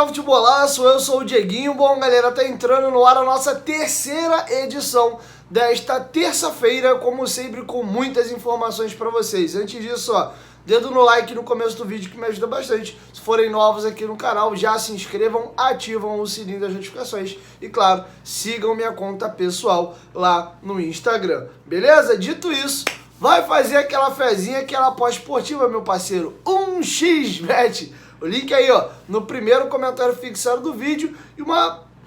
futebolaço, eu sou o Dieguinho. Bom, galera, tá entrando no ar a nossa terceira edição desta terça-feira, como sempre, com muitas informações pra vocês. Antes disso, ó, dedo no like no começo do vídeo que me ajuda bastante. Se forem novos aqui no canal, já se inscrevam, ativam o sininho das notificações e, claro, sigam minha conta pessoal lá no Instagram, beleza? Dito isso, vai fazer aquela fezinha, aquela pós-esportiva, meu parceiro, 1xBet. O link aí, ó, no primeiro comentário fixado do vídeo. E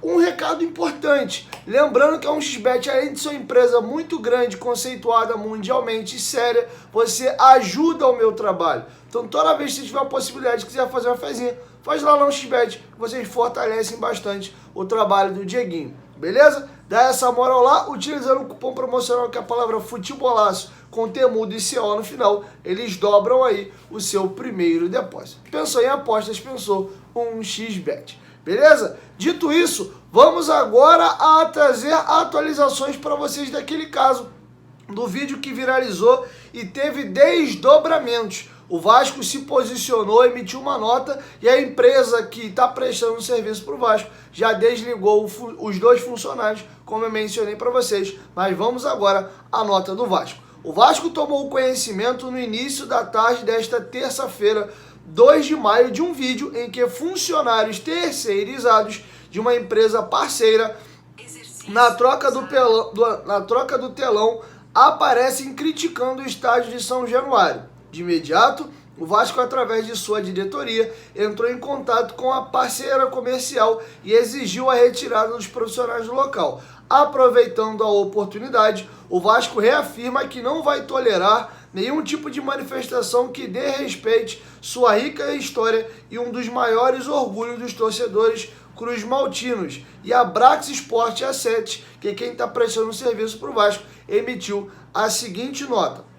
um recado importante. Lembrando que a 1xBet, além de ser uma empresa muito grande, conceituada mundialmente e séria, você ajuda o meu trabalho. Então, toda vez que você tiver a possibilidade de quiser fazer uma fezinha, faz lá na 1xBet, que vocês fortalecem bastante o trabalho do Dieguinho. Beleza? Dá essa moral lá, utilizando o cupom promocional que é a palavra futebolaço, com temudo e CO no final, eles dobram aí o seu primeiro depósito. Pensou em apostas, pensou 1xBet. Beleza? Dito isso, vamos agora a trazer atualizações para vocês daquele caso do vídeo que viralizou e teve desdobramentos. O Vasco se posicionou, emitiu uma nota e a empresa que está prestando serviço para o Vasco já desligou os dois funcionários, como eu mencionei para vocês. Mas vamos agora à nota do Vasco. O Vasco tomou conhecimento no início da tarde desta terça-feira, 2 de maio, de um vídeo em que funcionários terceirizados de uma empresa parceira, na troca do telão, aparecem criticando o estádio de São Januário. De imediato, o Vasco, através de sua diretoria, entrou em contato com a parceira comercial e exigiu a retirada dos profissionais do local. Aproveitando a oportunidade, o Vasco reafirma que não vai tolerar nenhum tipo de manifestação que desrespeite sua rica história e um dos maiores orgulhos dos torcedores cruz-maltinos. E a Brax Sport Asset, que é quem está prestando serviço para o Vasco, emitiu a seguinte nota.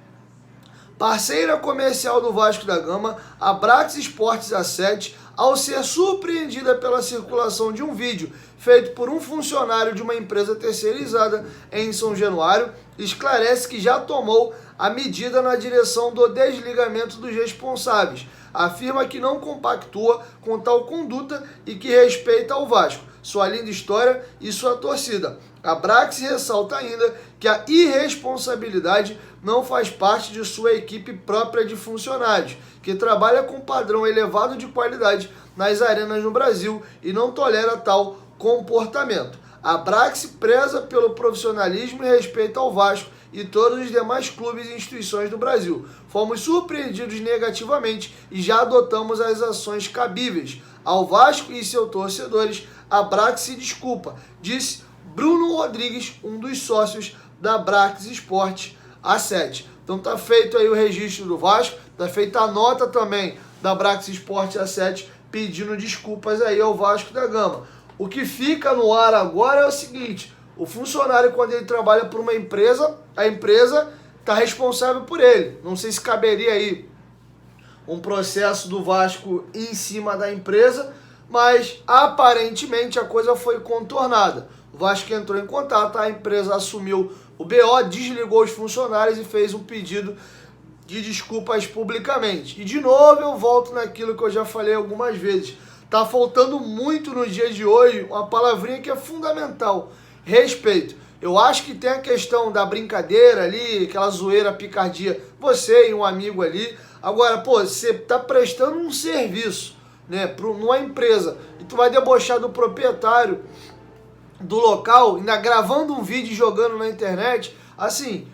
Parceira comercial do Vasco da Gama, a Brax Sports Asset, ao ser surpreendida pela circulação de um vídeo feito por um funcionário de uma empresa terceirizada em São Januário, esclarece que já tomou a medida na direção do desligamento dos responsáveis. Afirma que não compactua com tal conduta e que respeita ao Vasco, sua linda história e sua torcida. A Brax ressalta ainda que a irresponsabilidade não faz parte de sua equipe própria de funcionários, que trabalha com padrão elevado de qualidade nas arenas no Brasil e não tolera tal comportamento. A Brax preza pelo profissionalismo e respeito ao Vasco e todos os demais clubes e instituições do Brasil. Fomos surpreendidos negativamente e já adotamos as ações cabíveis. Ao Vasco e seus torcedores, a Brax se desculpa, disse Bruno Rodrigues, um dos sócios da Brax Sport Asset. Então tá feito aí o registro do Vasco, tá feita a nota também da Brax Sport Asset pedindo desculpas aí ao Vasco da Gama. O que fica no ar agora é o seguinte: o funcionário, quando ele trabalha por uma empresa, a empresa está responsável por ele. Não sei se caberia aí um processo do Vasco em cima da empresa, mas aparentemente a coisa foi contornada. O Vasco entrou em contato, a empresa assumiu o BO, desligou os funcionários e fez um pedido de desculpas publicamente. E de novo eu volto naquilo que eu já falei algumas vezes. Tá faltando muito no dia de hoje uma palavrinha que é fundamental: respeito. Eu acho que tem a questão da brincadeira ali, aquela zoeira, picardia, você e um amigo ali. Agora, pô, você tá prestando um serviço, né, numa empresa, e tu vai debochar do proprietário do local, ainda gravando um vídeo e jogando na internet, assim,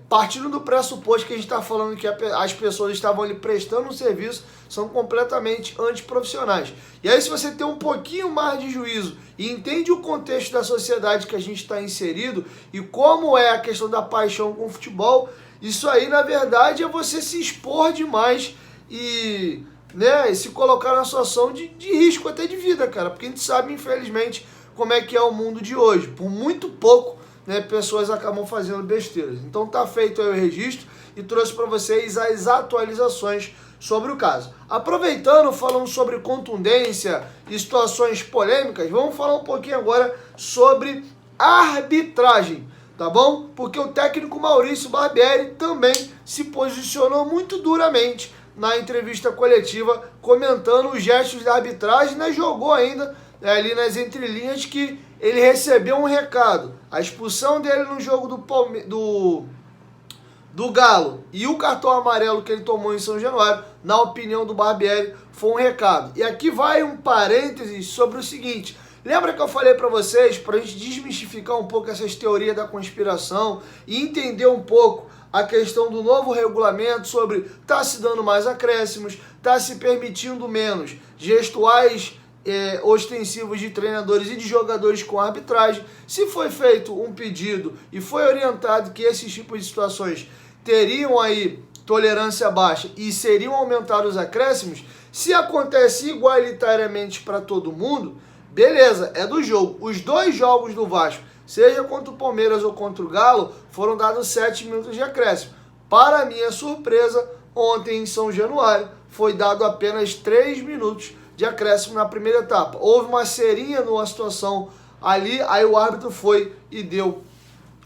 partindo do pressuposto que a gente está falando que as pessoas estavam ali prestando um serviço, são completamente antiprofissionais. E aí, se você tem um pouquinho mais de juízo e entende o contexto da sociedade que a gente está inserido e como é a questão da paixão com o futebol, isso aí, na verdade, é você se expor demais e, né, se colocar na situação de risco até de vida, cara, porque a gente sabe, infelizmente, como é que é o mundo de hoje. Por muito pouco, né, pessoas acabam fazendo besteiras. Então tá feito aí o registro e trouxe para vocês as atualizações sobre o caso. Aproveitando, falando sobre contundência e situações polêmicas, vamos falar um pouquinho agora sobre arbitragem, tá bom? Porque o técnico Maurício Barbieri também se posicionou muito duramente na entrevista coletiva, comentando os gestos da arbitragem, né? Jogou ainda ali nas entrelinhas que ele recebeu um recado. A expulsão dele no jogo do Galo e o cartão amarelo que ele tomou em São Januário, na opinião do Barbieri, foi um recado. E aqui vai um parênteses sobre o seguinte: lembra que eu falei para vocês, para a gente desmistificar um pouco essas teorias da conspiração e entender um pouco a questão do novo regulamento sobre tá se dando mais acréscimos, tá se permitindo menos gestuais ostensivos de treinadores e de jogadores com arbitragem. Se foi feito um pedido e foi orientado que esses tipos de situações teriam aí tolerância baixa e seriam aumentados os acréscimos, se acontece igualitariamente para todo mundo, beleza, é do jogo. Os dois jogos do Vasco, seja contra o Palmeiras ou contra o Galo, foram dados 7 minutos de acréscimo. Para minha surpresa, ontem em São Januário foi dado apenas 3 minutos de acréscimo na primeira etapa. Houve uma serinha numa situação ali, aí o árbitro foi e deu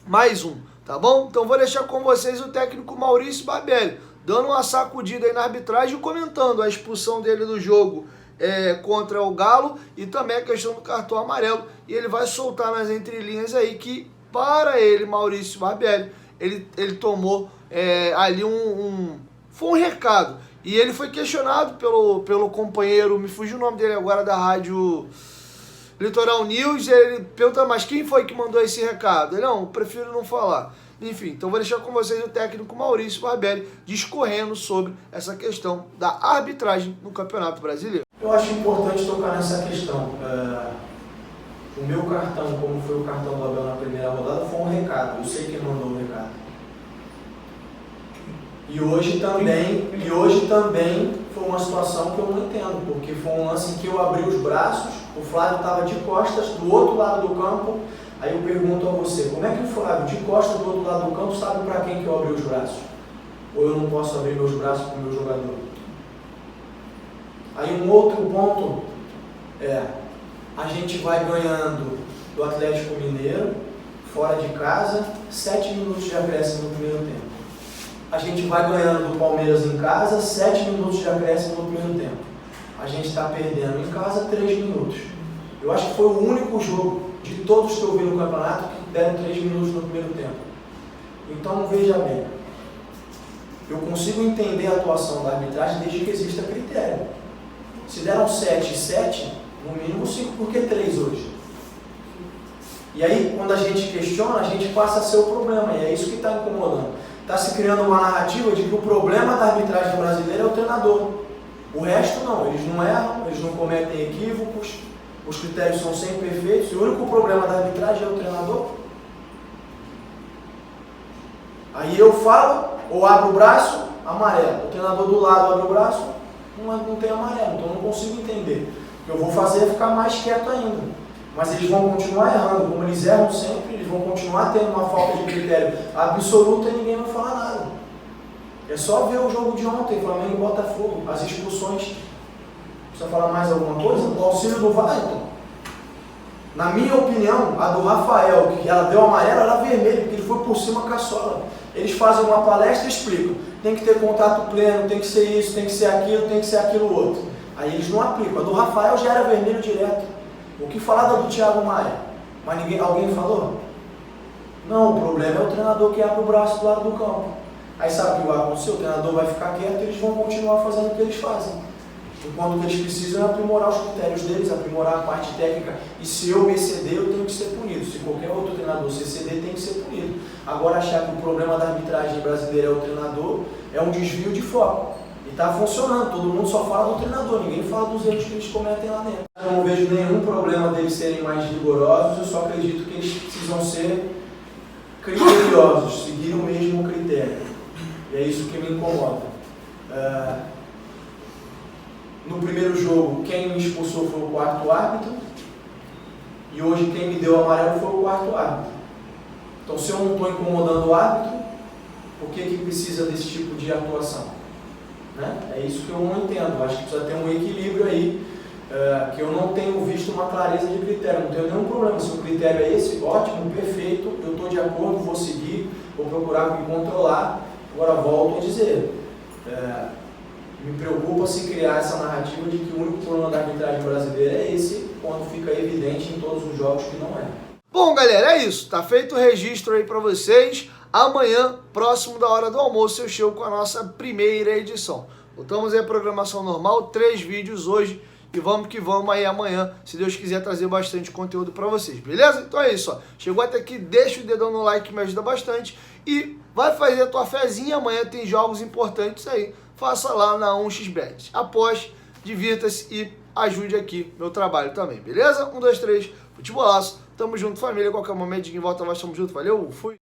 mais um, tá bom? Então vou deixar com vocês o técnico Maurício Barbieri, dando uma sacudida aí na arbitragem e comentando a expulsão dele do jogo contra o Galo e também a questão do cartão amarelo. E ele vai soltar nas entrelinhas aí que, para ele, Maurício Barbieri, ele tomou ali foi um recado. E ele foi questionado pelo companheiro, me fugiu o nome dele agora, da rádio Litoral News, ele pergunta, mas quem foi que mandou esse recado? Ele, não, prefiro não falar. Enfim, então vou deixar com vocês o técnico Maurício Barbieri discorrendo sobre essa questão da arbitragem no Campeonato Brasileiro. Eu acho importante tocar nessa questão. O meu cartão, como foi o cartão do Abel na primeira rodada, foi um recado. Eu sei quem mandou o recado. E hoje também foi uma situação que eu não entendo, porque foi um lance em que eu abri os braços, o Flávio estava de costas do outro lado do campo. Aí eu pergunto a você, como é que o Flávio de costas do outro lado do campo sabe para quem que eu abri os braços? Ou eu não posso abrir meus braços para o meu jogador? Aí um outro ponto a gente vai ganhando do Atlético Mineiro, fora de casa, 7 minutos de acréscimo no primeiro tempo. A gente vai ganhando do Palmeiras em casa, 7 minutos de acréscimo no primeiro tempo. A gente está perdendo em casa 3 minutos. Eu acho que foi o único jogo de todos que eu vi no campeonato que deram 3 minutos no primeiro tempo. Então, veja bem, eu consigo entender a atuação da arbitragem desde que exista critério. Se deram 7 e 7, no mínimo 5, por que 3 hoje? E aí, quando a gente questiona, a gente passa a ser o problema, e é isso que está incomodando. Está se criando uma narrativa de que o problema da arbitragem brasileira é o treinador. O resto não, eles não erram, eles não cometem equívocos, os critérios são sempre perfeitos, e o único problema da arbitragem é o treinador. Aí eu falo, ou abro o braço, amarelo. O treinador do lado abre o braço, não tem amarelo, então eu não consigo entender. O que eu vou fazer é ficar mais quieto ainda. Mas eles vão continuar errando, como eles erram sempre, eles vão continuar tendo uma falta de critério absoluta e ninguém vai falar nada. É só ver o jogo de ontem, Flamengo e Botafogo, as expulsões. Precisa falar mais alguma coisa? O auxílio do VAR, então. Na minha opinião, a do Rafael, que ela deu amarelo, era vermelho, porque ele foi por cima com a sola. Eles fazem uma palestra e explicam. Tem que ter contato pleno, tem que ser isso, tem que ser aquilo outro. Aí eles não aplicam. A do Rafael já era vermelho direto. O que falar da do Thiago Maia? Mas alguém falou? Não, o problema é o treinador que abre o braço do lado do campo. Aí sabe o que vai acontecer? O treinador vai ficar quieto e eles vão continuar fazendo o que eles fazem. Enquanto o que eles precisam é aprimorar os critérios deles, aprimorar a parte técnica. E se eu me exceder, eu tenho que ser punido. Se qualquer outro treinador se exceder, tem que ser punido. Agora achar que o problema da arbitragem brasileira é o treinador é um desvio de foco. E está funcionando, todo mundo só fala do treinador, ninguém fala dos erros que eles cometem lá dentro. Eu não vejo nenhum problema deles serem mais rigorosos, eu só acredito que eles precisam ser criteriosos, seguir o mesmo critério. E é isso que me incomoda. No primeiro jogo, quem me expulsou foi o quarto árbitro, e hoje quem me deu amarelo foi o quarto árbitro. Então, se eu não estou incomodando o árbitro, por que precisa desse tipo de atuação? Né? É isso que eu não entendo. Acho que precisa ter um equilíbrio aí, que eu não tenho visto uma clareza de critério. Não tenho nenhum problema. Se o critério é esse, ótimo, perfeito, eu estou de acordo, vou seguir, vou procurar me controlar. Agora volto a dizer, Me preocupa se criar essa narrativa de que o único problema da arbitragem brasileira é esse, quando fica evidente em todos os jogos que não é. Bom, galera, é isso. Tá feito o registro aí para vocês. Amanhã, próximo da hora do almoço, eu chego com a nossa primeira edição. Voltamos aí à programação normal, 3 vídeos hoje. E vamos que vamos aí amanhã, se Deus quiser trazer bastante conteúdo para vocês, beleza? Então é isso, ó. Chegou até aqui, deixa o dedão no like que me ajuda bastante. E vai fazer a tua fezinha, amanhã tem jogos importantes aí. Faça lá na 1xBet. Aposte, divirta-se e ajude aqui meu trabalho também, beleza? 1, 2, 3, futebolaço. Tamo junto, família. Qualquer momentinho em volta, nós estamos juntos. Valeu, fui!